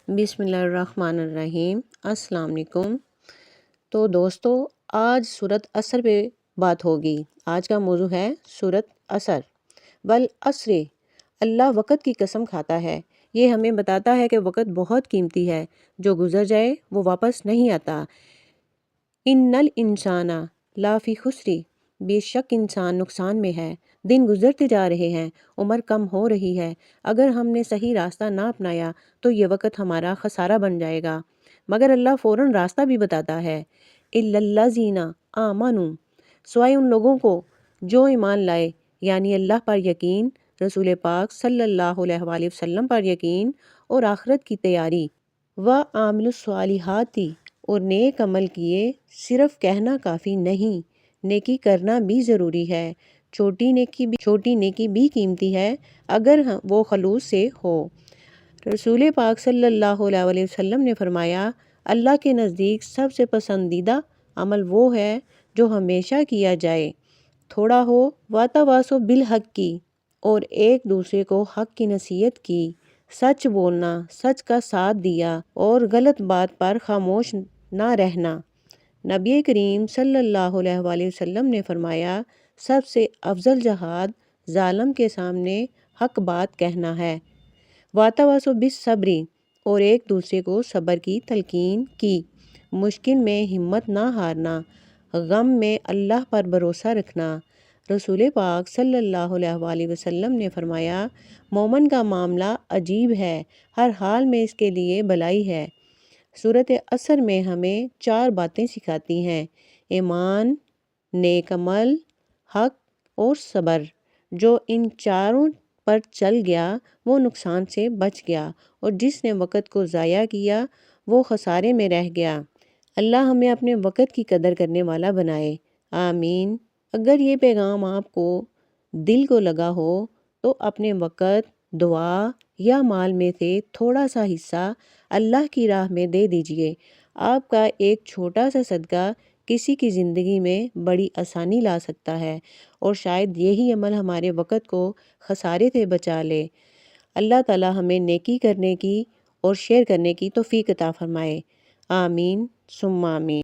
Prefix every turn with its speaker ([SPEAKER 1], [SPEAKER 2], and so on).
[SPEAKER 1] بسم اللہ الرحمن الرحیم۔ السلام علیکم۔ تو دوستو، آج سورۃ عصر پہ بات ہوگی۔ آج کا موضوع ہے سورۃ عصر۔ والعصر، اللہ وقت کی قسم کھاتا ہے۔ یہ ہمیں بتاتا ہے کہ وقت بہت قیمتی ہے، جو گزر جائے وہ واپس نہیں آتا۔ ان الانسان لفی خسر، بے شک انسان نقصان میں ہے۔ دن گزرتے جا رہے ہیں، عمر کم ہو رہی ہے۔ اگر ہم نے صحیح راستہ نہ اپنایا تو یہ وقت ہمارا خسارہ بن جائے گا۔ مگر اللہ فوراً راستہ بھی بتاتا ہے۔ اِلَّا الَّذِينَ آمَنُوا، سوائے ان لوگوں کو جو ایمان لائے، یعنی اللہ پر یقین، رسول پاک صلی اللہ علیہ وآلہ وسلم پر یقین اور آخرت کی تیاری، وَعَمِلُوا الصَّالِحَاتِ، اور نیک عمل کیے۔ صرف کہنا کافی نہیں، نیکی کرنا بھی ضروری ہے۔ چھوٹی نیکی بھی قیمتی ہے اگر وہ خلوص سے ہو۔ رسول پاک صلی اللہ علیہ وآلہ وسلم نے فرمایا، اللہ کے نزدیک سب سے پسندیدہ عمل وہ ہے جو ہمیشہ کیا جائے، تھوڑا ہو۔ وَتَوَاصَوْا بِالْحَقِّ، اور ایک دوسرے کو حق کی نصیحت کی۔ سچ بولنا، سچ کا ساتھ دیا اور غلط بات پر خاموش نہ رہنا۔ نبی کریم صلی اللہ علیہ وآلہ وسلم نے فرمایا، سب سے افضل جہاد ظالم کے سامنے حق بات کہنا ہے۔ وَتَوَاصَوْا بِالصَّبْرِ، اور ایک دوسرے کو صبر کی تلقین کی۔ مشکل میں ہمت نہ ہارنا، غم میں اللہ پر بھروسہ رکھنا۔ رسول پاک صلی اللہ علیہ وآلہ وسلم نے فرمایا، مومن کا معاملہ عجیب ہے، ہر حال میں اس کے لیے بھلائی ہے۔ سورۃ عصر میں ہمیں 4 باتیں سکھاتی ہیں: ایمان، نیک عمل، حق اور صبر۔ جو ان چاروں پر چل گیا وہ نقصان سے بچ گیا، اور جس نے وقت کو ضائع کیا وہ خسارے میں رہ گیا۔ اللہ ہمیں اپنے وقت کی قدر کرنے والا بنائے، آمین۔ اگر یہ پیغام آپ کو دل کو لگا ہو تو اپنے وقت، دعا یا مال میں سے تھوڑا سا حصہ اللہ کی راہ میں دے دیجئے۔ آپ کا ایک چھوٹا سا صدقہ کسی کی زندگی میں بڑی آسانی لا سکتا ہے، اور شاید یہی عمل ہمارے وقت کو خسارے سے بچا لے۔ اللہ تعالی ہمیں نیکی کرنے کی اور شیئر کرنے کی توفیق عطا فرمائے، آمین ثم آمین۔